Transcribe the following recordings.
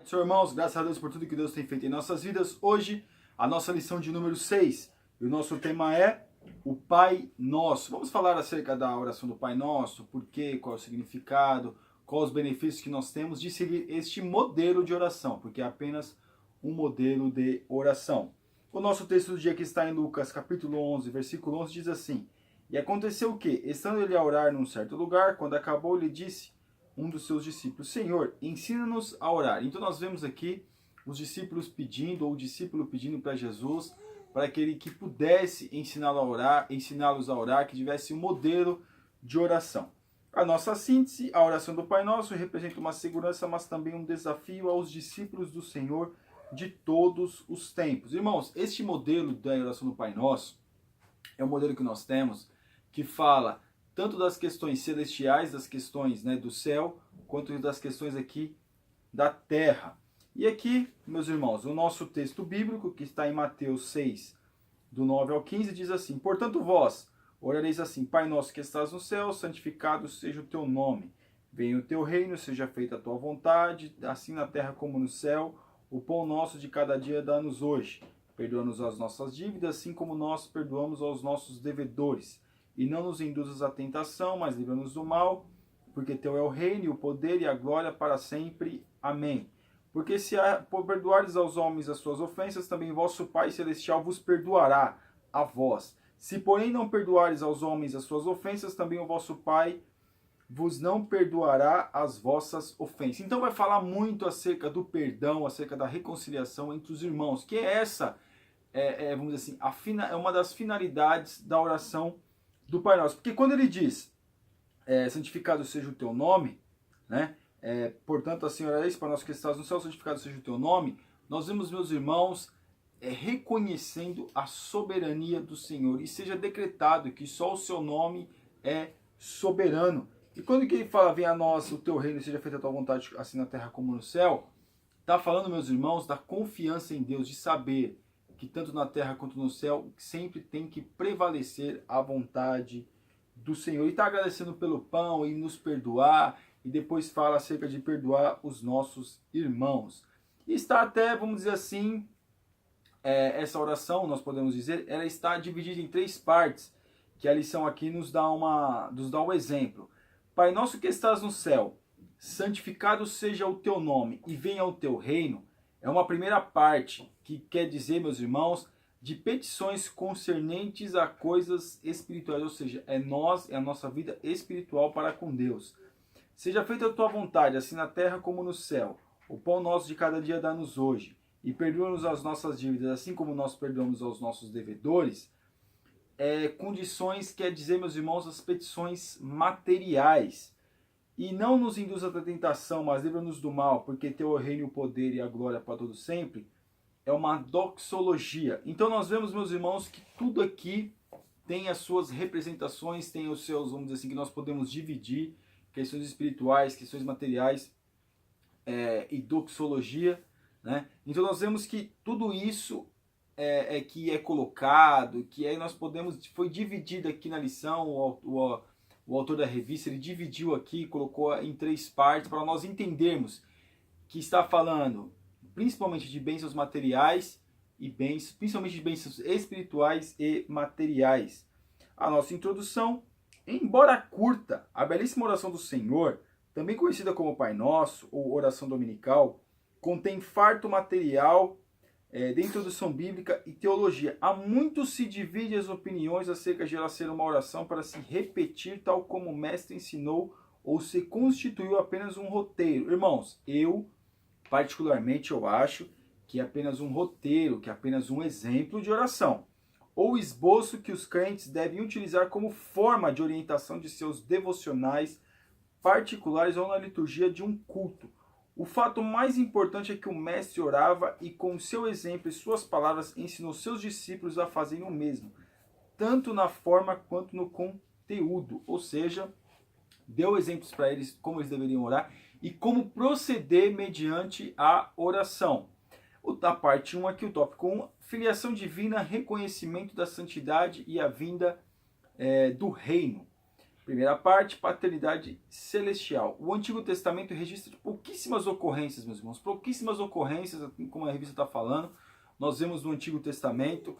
Senhor, irmãos, graças a Deus por tudo que Deus tem feito em nossas vidas. Hoje, a nossa lição de número 6. E o nosso tema é o Pai Nosso. Vamos falar acerca da oração do Pai Nosso, por quê, qual é o significado, quais os benefícios que nós temos de seguir este modelo de oração, porque é apenas um modelo de oração. O nosso texto do dia que está em Lucas, capítulo 11, versículo 11, diz assim: E aconteceu o quê? Estando ele a orar num certo lugar, quando acabou, lhe disse um dos seus discípulos: Senhor, ensina-nos a orar. Então nós vemos aqui os discípulos pedindo, ou o discípulo pedindo para Jesus, para que ele pudesse ensiná-los a orar, que tivesse um modelo de oração. A nossa síntese, a oração do Pai Nosso representa uma segurança, mas também um desafio aos discípulos do Senhor de todos os tempos. Irmãos, este modelo da oração do Pai Nosso é um modelo que nós temos, que fala tanto das questões celestiais, das questões, do céu, quanto das questões aqui da terra. E aqui, meus irmãos, o nosso texto bíblico, que está em Mateus 6, do 9 ao 15, diz assim: Portanto vós orareis assim: Pai nosso que estás no céu, santificado seja o teu nome. Venha o teu reino, seja feita a tua vontade, assim na terra como no céu. O pão nosso de cada dia dá-nos hoje. Perdoa-nos as nossas dívidas, assim como nós perdoamos aos nossos devedores. E não nos induzas à tentação, mas livra-nos do mal, porque teu é o reino, e o poder e a glória para sempre. Amém. Porque se perdoares aos homens as suas ofensas, também vosso Pai Celestial vos perdoará a vós. Se, porém, não perdoares aos homens as suas ofensas, também o vosso Pai vos não perdoará as vossas ofensas. Então vai falar muito acerca do perdão, acerca da reconciliação entre os irmãos, que é essa, vamos dizer assim, é uma das finalidades da oração do Pai Nosso. Porque quando ele diz, santificado seja o teu nome, né? Portanto, assim orareis, Pai Nosso que estás no céu, santificado seja o teu nome, nós vemos, meus irmãos, reconhecendo a soberania do Senhor, e seja decretado que só o seu nome é soberano. E quando que ele fala, venha a nós o teu reino, seja feita a tua vontade, assim na terra como no céu, está falando, meus irmãos, da confiança em Deus, de saber que tanto na terra quanto no céu sempre tem que prevalecer a vontade do Senhor. E está agradecendo pelo pão e nos perdoar, e depois fala acerca de perdoar os nossos irmãos. E está até, vamos dizer assim, essa oração, nós podemos dizer, ela está dividida em 3 partes, que a lição aqui nos dá o exemplo. Pai nosso que estás no céu, santificado seja o teu nome e venha o teu reino, é uma primeira parte, que quer dizer, meus irmãos, de petições concernentes a coisas espirituais, ou seja, é a nossa vida espiritual para com Deus. Seja feita a tua vontade, assim na terra como no céu. O pão nosso de cada dia dá-nos hoje, e perdoa-nos as nossas dívidas, assim como nós perdoamos aos nossos devedores. Condições, quer dizer, meus irmãos, as petições materiais. E não nos induz à tentação, mas livra-nos do mal, porque teu é o reino, o poder e a glória para todo sempre. É uma doxologia. Então nós vemos, meus irmãos, que tudo aqui tem as suas representações, tem os seus, vamos dizer assim, que nós podemos dividir, questões espirituais, questões materiais e doxologia, né? Então nós vemos que tudo isso que é colocado, nós podemos, foi dividido aqui na lição, o autor da revista, ele dividiu aqui, colocou em 3 partes, para nós entendermos que está falando principalmente de bênçãos materiais e principalmente de bênçãos espirituais e materiais. A nossa introdução, embora curta, a belíssima oração do Senhor, também conhecida como Pai Nosso ou oração dominical, contém farto material de introdução bíblica e teologia. Há muito se divide as opiniões acerca de ela ser uma oração para se repetir tal como o mestre ensinou ou se constituiu apenas um roteiro. Irmãos, particularmente eu acho que é apenas um roteiro, que é apenas um exemplo de oração, ou esboço que os crentes devem utilizar como forma de orientação de seus devocionais particulares ou na liturgia de um culto. O fato mais importante é que o mestre orava e com seu exemplo e suas palavras ensinou seus discípulos a fazerem o mesmo, tanto na forma quanto no conteúdo, ou seja, deu exemplos para eles como eles deveriam orar e como proceder mediante a oração. A parte 1 aqui, o tópico 1, filiação divina, reconhecimento da santidade e a vinda do reino. Primeira parte, paternidade celestial. O Antigo Testamento registra pouquíssimas ocorrências, meus irmãos, pouquíssimas ocorrências, como a revista está falando, nós vemos no Antigo Testamento,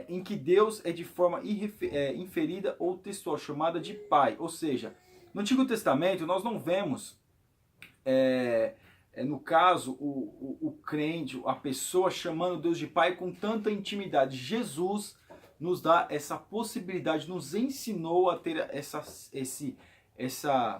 em que Deus é de forma inferida ou textual, chamada de Pai. Ou seja, no Antigo Testamento nós não vemos, no caso, o crente, a pessoa chamando Deus de Pai com tanta intimidade. Jesus nos dá essa possibilidade, nos ensinou a ter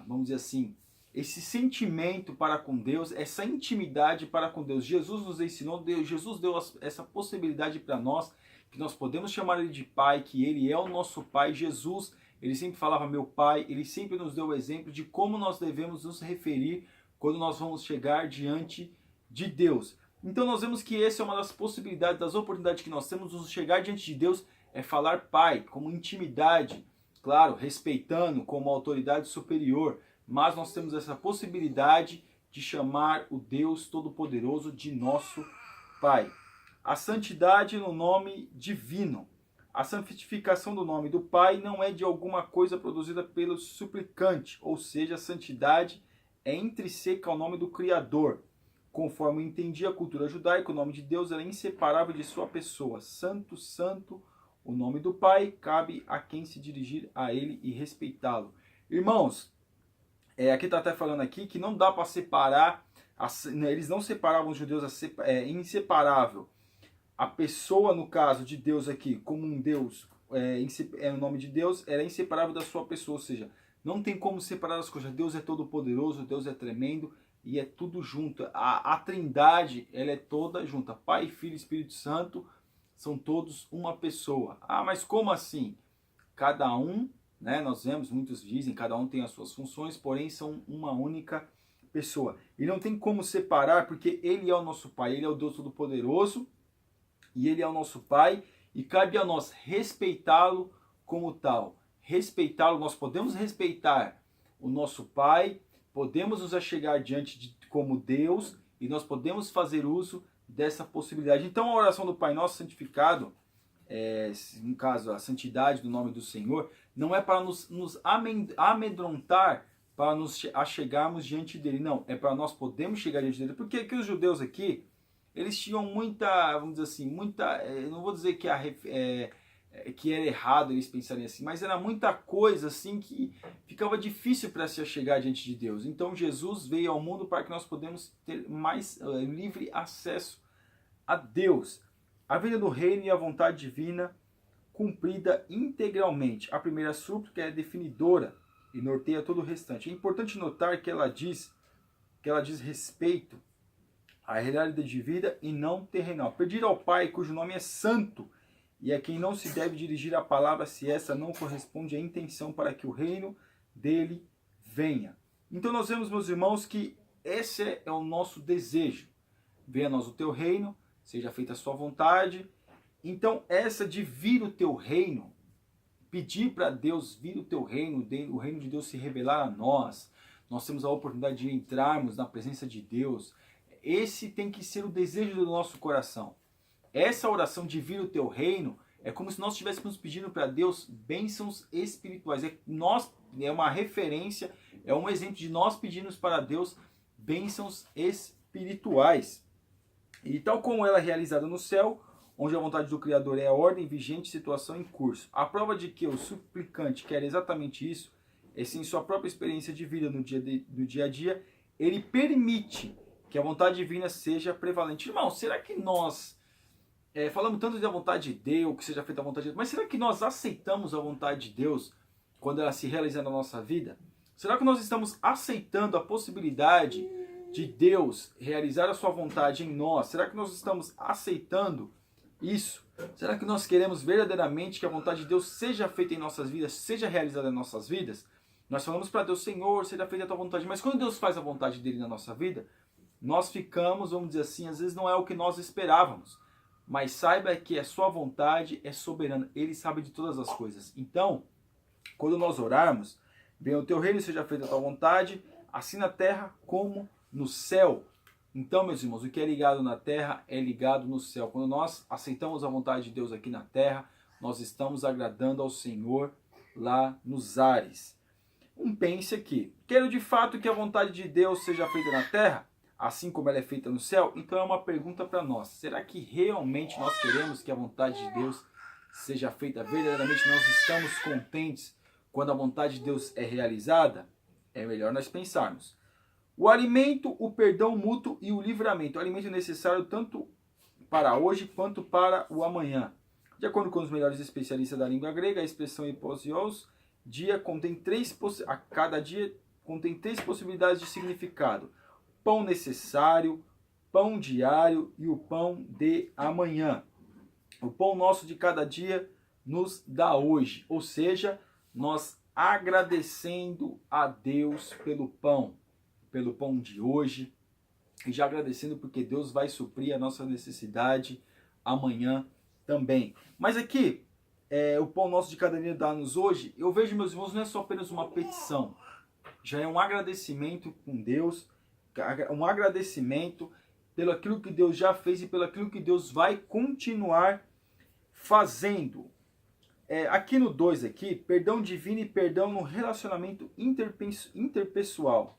vamos dizer assim, esse sentimento para com Deus, essa intimidade para com Deus. Jesus nos ensinou, Jesus deu essa possibilidade para nós, que nós podemos chamar Ele de Pai, que Ele é o nosso Pai. Jesus, Ele sempre falava meu Pai, Ele sempre nos deu o exemplo de como nós devemos nos referir quando nós vamos chegar diante de Deus. Então nós vemos que essa é uma das possibilidades, das oportunidades que nós temos de nos chegar diante de Deus, é falar Pai, como intimidade, claro, respeitando como autoridade superior, mas nós temos essa possibilidade de chamar o Deus Todo-Poderoso de nosso Pai. A santidade no nome divino. A santificação do nome do Pai não é de alguma coisa produzida pelo suplicante, ou seja, a santidade é intrínseca ao nome do Criador. Conforme entendia a cultura judaica, o nome de Deus era inseparável de sua pessoa. Santo, santo, o nome do Pai, cabe a quem se dirigir a Ele e respeitá-lo. Irmãos, aqui está até falando aqui que não dá para separar, eles não separavam os judeus, inseparável. A pessoa, no caso de Deus aqui, como um Deus, o nome de Deus, era inseparável da sua pessoa, ou seja, não tem como separar as coisas. Deus é todo poderoso, Deus é tremendo e é tudo junto. A trindade, ela é toda junta. Pai, Filho e Espírito Santo são todos uma pessoa. Ah, mas como assim? Cada um, né, nós vemos, muitos dizem, cada um tem as suas funções, porém são uma única pessoa. E não tem como separar, porque Ele é o nosso Pai, Ele é o Deus Todo-Poderoso, e Ele é o nosso Pai, e cabe a nós respeitá-lo como tal. Respeitá-lo, nós podemos respeitar o nosso Pai, podemos nos achegar diante de como Deus, e nós podemos fazer uso dessa possibilidade. Então a oração do Pai Nosso santificado, no caso a santidade do nome do Senhor, não é para nos amedrontar, para nos achegarmos diante dele. Não, é para nós podermos chegar diante dele. Porque que os judeus aqui, eles tinham muita, vamos dizer assim, não vou dizer que que era errado eles pensarem assim, mas era muita coisa assim que ficava difícil para se achegar diante de Deus. Então Jesus veio ao mundo para que nós podemos ter mais livre acesso a Deus. A vida do reino e a vontade divina cumprida integralmente. A primeira súplica é definidora e norteia todo o restante. É importante notar que ela diz respeito à realidade de vida e não terrenal. Pedir ao Pai, cujo nome é santo, e a quem não se deve dirigir a palavra se essa não corresponde à intenção para que o reino dele venha. Então nós vemos, meus irmãos, que esse é o nosso desejo. Venha a nós o teu reino, seja feita a sua vontade. Então essa de vir o teu reino, pedir para Deus vir o teu reino, o reino de Deus se revelar a nós. Nós temos a oportunidade de entrarmos na presença de Deus. Esse tem que ser o desejo do nosso coração. Essa oração de vir o teu reino é como se nós estivéssemos pedindo para Deus bênçãos espirituais. É uma referência, é um exemplo de nós pedirmos para Deus bênçãos espirituais. E tal como ela é realizada no céu, onde a vontade do Criador é a ordem vigente, situação em curso. A prova de que o suplicante quer exatamente isso é se em sua própria experiência de vida no dia a dia, ele permite que a vontade divina seja prevalente. Irmão, será que nós falamos tanto da vontade de Deus, que seja feita a vontade de Deus, mas será que nós aceitamos a vontade de Deus quando ela se realiza na nossa vida? Será que nós estamos aceitando a possibilidade de Deus realizar a sua vontade em nós? Será que nós estamos aceitando isso? Será que nós queremos verdadeiramente que a vontade de Deus seja feita em nossas vidas, seja realizada em nossas vidas? Nós falamos para Deus, Senhor, seja feita a tua vontade, mas quando Deus faz a vontade dele na nossa vida, nós ficamos, vamos dizer assim, às vezes não é o que nós esperávamos. Mas saiba que a sua vontade é soberana. Ele sabe de todas as coisas. Então, quando nós orarmos, venha o teu reino e seja feita a tua vontade, assim na terra como no céu. Então, meus irmãos, o que é ligado na terra é ligado no céu. Quando nós aceitamos a vontade de Deus aqui na terra, nós estamos agradando ao Senhor lá nos ares. pense aqui. Quero de fato que a vontade de Deus seja feita na terra, assim como ela é feita no céu? Então é uma pergunta para nós. Será que realmente nós queremos que a vontade de Deus seja feita verdadeiramente? Nós estamos contentes quando a vontade de Deus é realizada? É melhor nós pensarmos. O alimento, o perdão mútuo e o livramento. O alimento necessário tanto para hoje quanto para o amanhã. De acordo com os melhores especialistas da língua grega, a expressão hyposios, cada dia contém 3 possibilidades de significado: pão necessário, pão diário e o pão de amanhã. O pão nosso de cada dia nos dá hoje, ou seja, nós agradecendo a Deus pelo pão de hoje, e já agradecendo porque Deus vai suprir a nossa necessidade amanhã também. Mas aqui, o pão nosso de cada dia dá-nos hoje, eu vejo, meus irmãos, não é só apenas uma petição, já é um agradecimento com Deus, um agradecimento pelo aquilo que Deus já fez e pelo aquilo que Deus vai continuar fazendo. Aqui no 2, perdão divino e perdão no relacionamento interpessoal.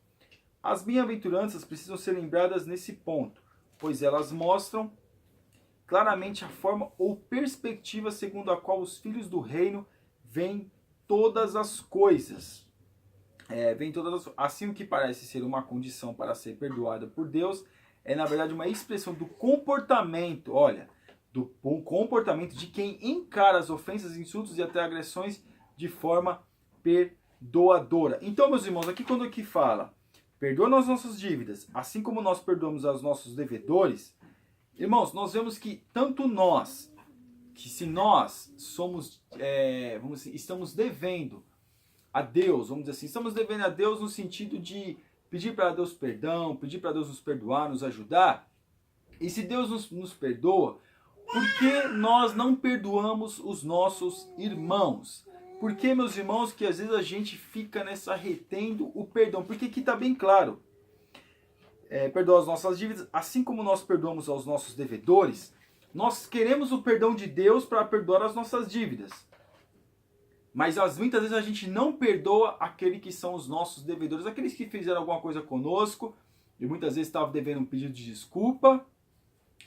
As bem-aventuranças precisam ser lembradas nesse ponto, pois elas mostram claramente a forma ou perspectiva segundo a qual os filhos do reino veem todas as coisas. Assim, o que parece ser uma condição para ser perdoada por Deus é, na verdade, uma expressão do comportamento, do comportamento de quem encara as ofensas, insultos e até agressões de forma perdoadora. Então, meus irmãos, aqui quando fala perdoa as nossas dívidas, assim como nós perdoamos aos nossos devedores, irmãos, nós vemos que tanto nós, que se nós somos, estamos devendo a Deus, vamos dizer assim, estamos devendo a Deus no sentido de pedir para Deus perdão, pedir para Deus nos perdoar, nos ajudar, e se Deus nos perdoa, por que nós não perdoamos os nossos irmãos? Por que, meus irmãos, que às vezes a gente fica retendo o perdão? Porque aqui está bem claro. Perdoa as nossas dívidas, assim como nós perdoamos aos nossos devedores, nós queremos o perdão de Deus para perdoar as nossas dívidas. Mas muitas vezes a gente não perdoa aqueles que são os nossos devedores, aqueles que fizeram alguma coisa conosco, e muitas vezes estavam devendo um pedido de desculpa,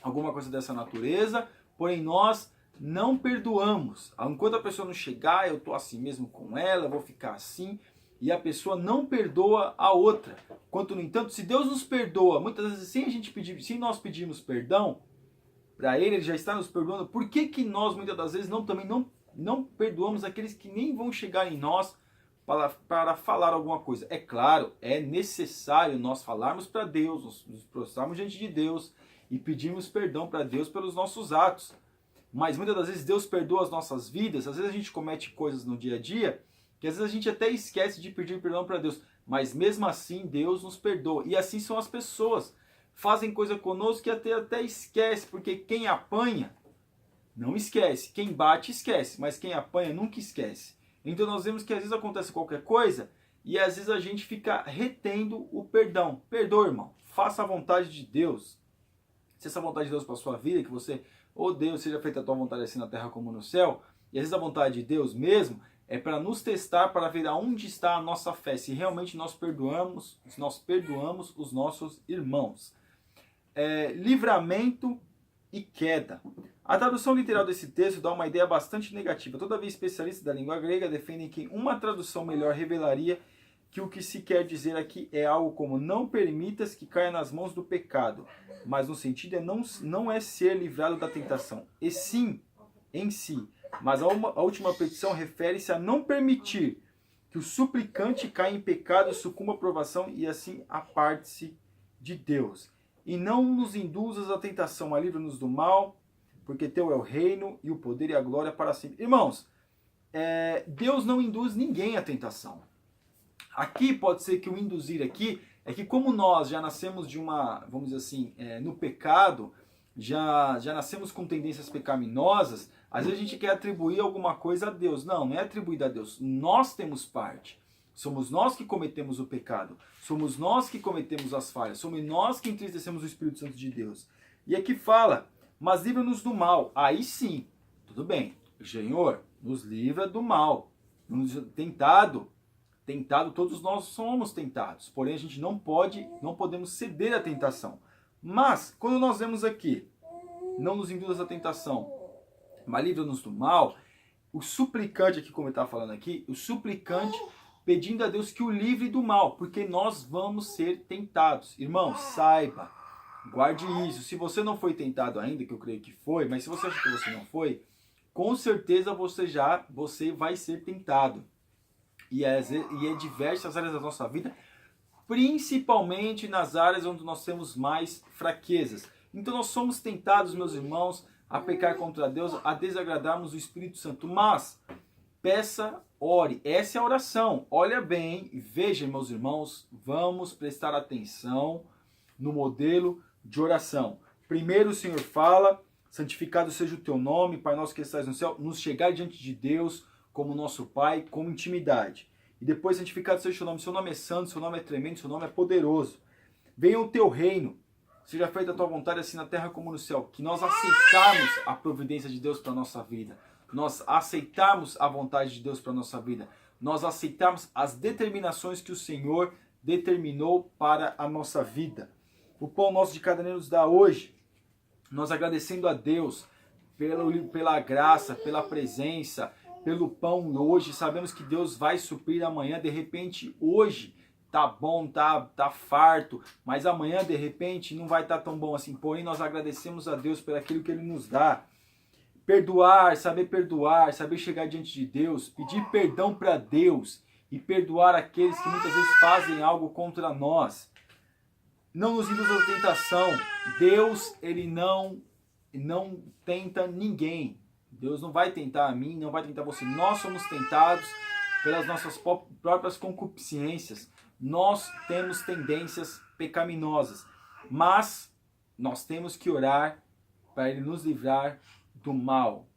alguma coisa dessa natureza, porém nós não perdoamos. Enquanto a pessoa não chegar, eu estou assim mesmo com ela, eu vou ficar assim, e a pessoa não perdoa a outra. Quanto, no entanto, se Deus nos perdoa, muitas vezes sem nós pedirmos perdão para Ele já está nos perdoando, por que nós muitas das vezes também não perdoamos aqueles que nem vão chegar em nós para falar alguma coisa? É claro, é necessário nós falarmos para Deus, nos prostrarmos diante de Deus e pedirmos perdão para Deus pelos nossos atos. Mas muitas das vezes Deus perdoa as nossas vidas, às vezes a gente comete coisas no dia a dia que às vezes a gente até esquece de pedir perdão para Deus, mas mesmo assim Deus nos perdoa. E assim são as pessoas, fazem coisa conosco que até esquece, porque quem apanha não esquece, quem bate esquece, mas quem apanha nunca esquece. Então nós vemos que às vezes acontece qualquer coisa e às vezes a gente fica retendo o perdão. Perdoa, irmão, faça a vontade de Deus. Se essa vontade de Deus para a sua vida, que você, Deus, seja feita a tua vontade assim na terra como no céu, e às vezes a vontade de Deus mesmo é para nos testar, para ver aonde está a nossa fé, se realmente nós perdoamos os nossos irmãos. Livramento e queda. A tradução literal desse texto dá uma ideia bastante negativa. Todavia, especialistas da língua grega defendem que uma tradução melhor revelaria que o que se quer dizer aqui é algo como não permitas que caia nas mãos do pecado, mas no sentido não é ser livrado da tentação, e sim, em si. Mas a última petição refere-se a não permitir que o suplicante caia em pecado, sucumba à provação e assim aparte-se de Deus. E não nos induzas à tentação, mas livra-nos do mal, porque teu é o reino e o poder e a glória para sempre. Irmãos, Deus não induz ninguém à tentação. Aqui pode ser que o induzir aqui é que como nós já nascemos de vamos dizer assim, no pecado, já nascemos com tendências pecaminosas, às vezes a gente quer atribuir alguma coisa a Deus. Não é atribuído a Deus. Nós temos parte. Somos nós que cometemos o pecado. Somos nós que cometemos as falhas. Somos nós que entristecemos o Espírito Santo de Deus. E aqui fala, mas livra-nos do mal. Aí sim, tudo bem. Senhor, nos livra do mal. Nos tentado. Tentado, todos nós somos tentados. Porém, a gente não podemos ceder à tentação. Mas, quando nós vemos aqui, não nos induz à tentação, mas livra-nos do mal, o suplicante aqui, como ele está falando aqui, o suplicante pedindo a Deus que o livre do mal, porque nós vamos ser tentados. Irmão, saiba, guarde isso. Se você não foi tentado ainda, que eu creio que foi, mas se você acha que você não foi, com certeza você vai ser tentado. E é diversas áreas da nossa vida, principalmente nas áreas onde nós temos mais fraquezas. Então nós somos tentados, meus irmãos, a pecar contra Deus, a desagradarmos o Espírito Santo. Mas peça, ore. Essa é a oração. Olha bem, veja, meus irmãos, vamos prestar atenção no modelo de oração. Primeiro o Senhor fala: santificado seja o teu nome, Pai nosso que estás no céu, nos chegar diante de Deus como nosso Pai, com intimidade. E depois, santificado seja o seu nome é santo, seu nome é tremendo, seu nome é poderoso. Venha o teu reino, seja feita a tua vontade assim na terra como no céu. Que nós aceitarmos a providência de Deus para a nossa vida. Nós aceitarmos a vontade de Deus para a nossa vida. Nós aceitarmos as determinações que o Senhor determinou para a nossa vida. O pão nosso de cada dia nos dá hoje. Nós agradecendo a Deus pela graça, pela presença, pelo pão hoje. Sabemos que Deus vai suprir amanhã. De repente, hoje tá bom, tá farto, mas amanhã, de repente, não vai estar tão bom assim. Porém, nós agradecemos a Deus por aquilo que Ele nos dá. Perdoar, saber chegar diante de Deus, pedir perdão para Deus e perdoar aqueles que muitas vezes fazem algo contra nós. Não nos induz à tentação. Deus, Ele não tenta ninguém. Deus não vai tentar a mim, não vai tentar você. Nós somos tentados pelas nossas próprias concupiscências. Nós temos tendências pecaminosas. Mas nós temos que orar para Ele nos livrar do mal.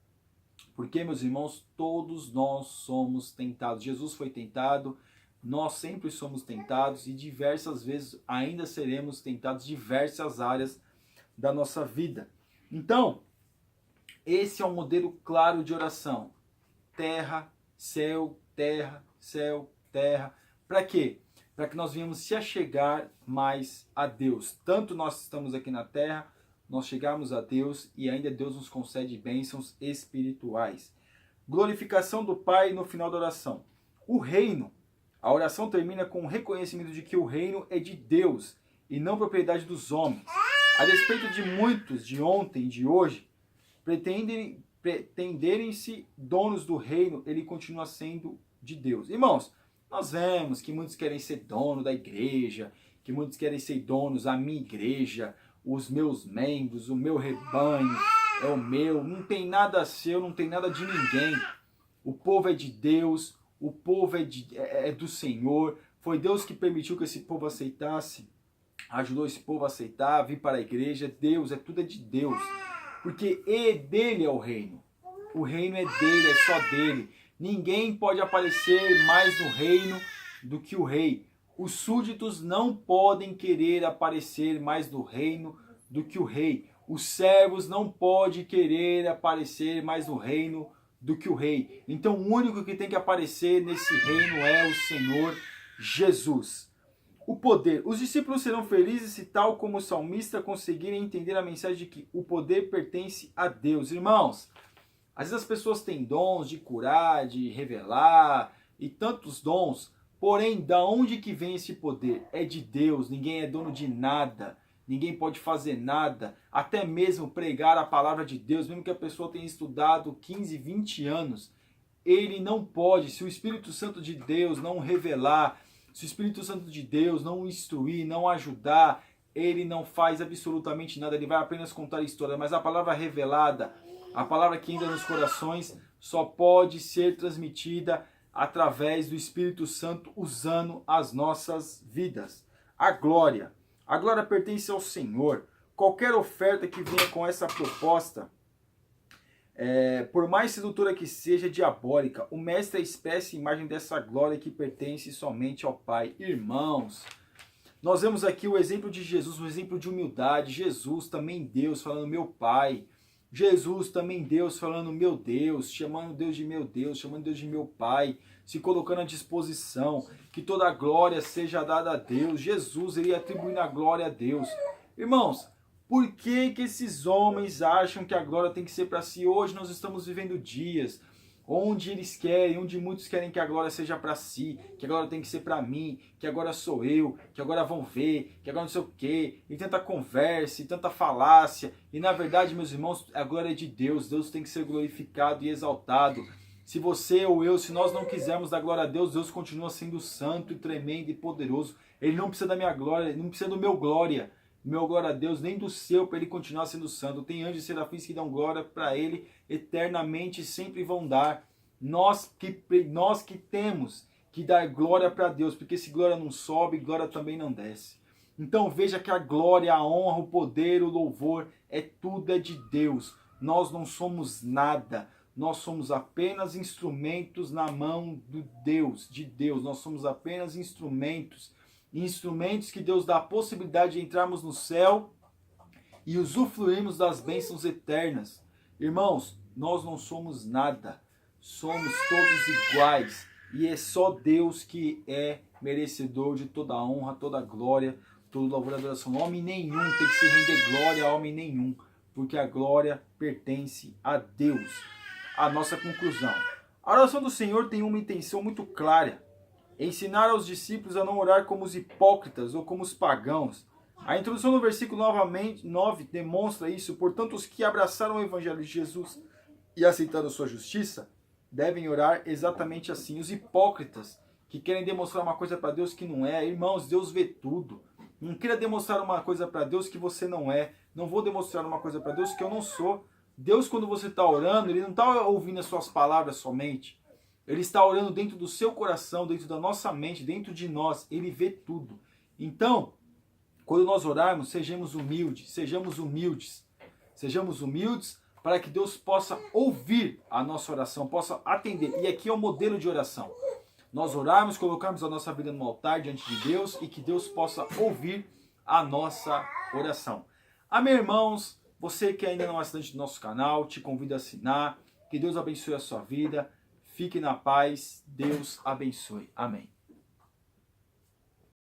Porque, meus irmãos, todos nós somos tentados. Jesus foi tentado, nós sempre somos tentados e diversas vezes ainda seremos tentados em diversas áreas da nossa vida. Então, esse é um modelo claro de oração. Terra, céu, terra, céu, terra. Para quê? Para que nós venhamos se achegar mais a Deus. Tanto nós estamos aqui na terra, nós chegarmos a Deus e ainda Deus nos concede bênçãos espirituais. Glorificação do Pai no final da oração. O reino. A oração termina com o reconhecimento de que o reino é de Deus e não propriedade dos homens. A despeito de muitos de ontem e de hoje pretenderem-se donos do reino, ele continua sendo de Deus. Irmãos, nós vemos que muitos querem ser dono da igreja, que muitos querem ser donos da minha igreja, os meus membros, o meu rebanho, é o meu, não tem nada seu, não tem nada de ninguém. O povo é de Deus, o povo é do Senhor, foi Deus que permitiu que esse povo aceitasse, ajudou esse povo a aceitar, vir para a igreja. Deus, tudo é de Deus, porque dele é o reino é dele, é só dele. Ninguém pode aparecer mais no reino do que o rei. Os súditos não podem querer aparecer mais no reino do que o rei. Os servos não podem querer aparecer mais no reino do que o rei. Então o único que tem que aparecer nesse reino é o Senhor Jesus. O poder. Os discípulos serão felizes se, tal como o salmista, conseguirem entender a mensagem de que o poder pertence a Deus. Irmãos, às vezes as pessoas têm dons de curar, de revelar e tantos dons, porém, da onde que vem esse poder? É de Deus, ninguém é dono de nada, ninguém pode fazer nada, até mesmo pregar a palavra de Deus, mesmo que a pessoa tenha estudado 15, 20 anos, ele não pode, se o Espírito Santo de Deus não revelar, se o Espírito Santo de Deus não instruir, não ajudar, ele não faz absolutamente nada, ele vai apenas contar a história, mas a palavra revelada, a palavra que entra nos corações, só pode ser transmitida através do Espírito Santo usando as nossas vidas. A glória pertence ao Senhor. Qualquer oferta que venha com essa proposta, por mais sedutora que seja, diabólica, o mestre é a espécie e imagem dessa glória que pertence somente ao Pai. Irmãos, nós vemos aqui o exemplo de Jesus, um exemplo de humildade. Jesus, também Deus, falando: meu Pai, Jesus também, Deus falando meu Deus, chamando Deus de meu Deus, chamando Deus de meu Pai, se colocando à disposição, que toda a glória seja dada a Deus. Jesus iria atribuindo a glória a Deus. Irmãos, por que que esses homens acham que a glória tem que ser para si? Hoje nós estamos vivendo dias onde eles querem, onde muitos querem que a glória seja para si, que a glória tem que ser para mim, que agora sou eu, que agora vão ver, que agora não sei o quê, e tanta conversa, e tanta falácia, e na verdade, meus irmãos, a glória é de Deus, Deus tem que ser glorificado e exaltado. Se você ou eu, se nós não quisermos dar glória a Deus, Deus continua sendo santo e tremendo e poderoso. Ele não precisa da minha glória, ele não precisa do meu glória a Deus, nem do seu, para ele continuar sendo santo. Tem anjos e serafins que dão glória para ele eternamente, sempre vão dar. Nós que temos que dar glória para Deus, porque se glória não sobe, glória também não desce. Então veja que a glória, a honra, o poder, o louvor, tudo é de Deus. Nós não somos nada. Nós somos apenas instrumentos na mão de Deus. Nós somos apenas instrumentos que Deus dá a possibilidade de entrarmos no céu e usufruirmos das bênçãos eternas. Irmãos, nós não somos nada, somos todos iguais, e é só Deus que é merecedor de toda a honra, toda a glória, todo louvor e adoração. Homem nenhum tem que se render glória a homem nenhum, porque a glória pertence a Deus. A nossa conclusão: a oração do Senhor tem uma intenção muito clara: ensinar aos discípulos a não orar como os hipócritas ou como os pagãos. A introdução no versículo 9 demonstra isso. Portanto, os que abraçaram o Evangelho de Jesus e aceitaram sua justiça devem orar exatamente assim. Os hipócritas que querem demonstrar uma coisa para Deus que não é. Irmãos, Deus vê tudo. Não queira demonstrar uma coisa para Deus que você não é. Não vou demonstrar uma coisa para Deus que eu não sou. Deus, quando você está orando, Ele não está ouvindo as suas palavras somente. Ele está orando dentro do seu coração, dentro da nossa mente, dentro de nós. Ele vê tudo. Então, quando nós orarmos, sejamos humildes. Sejamos humildes para que Deus possa ouvir a nossa oração, possa atender. E aqui é o modelo de oração. Nós orarmos, colocarmos a nossa vida no altar diante de Deus e que Deus possa ouvir a nossa oração. Amém, irmãos? Você que ainda não é assinante do nosso canal, te convido a assinar. Que Deus abençoe a sua vida. Fique na paz. Deus abençoe. Amém.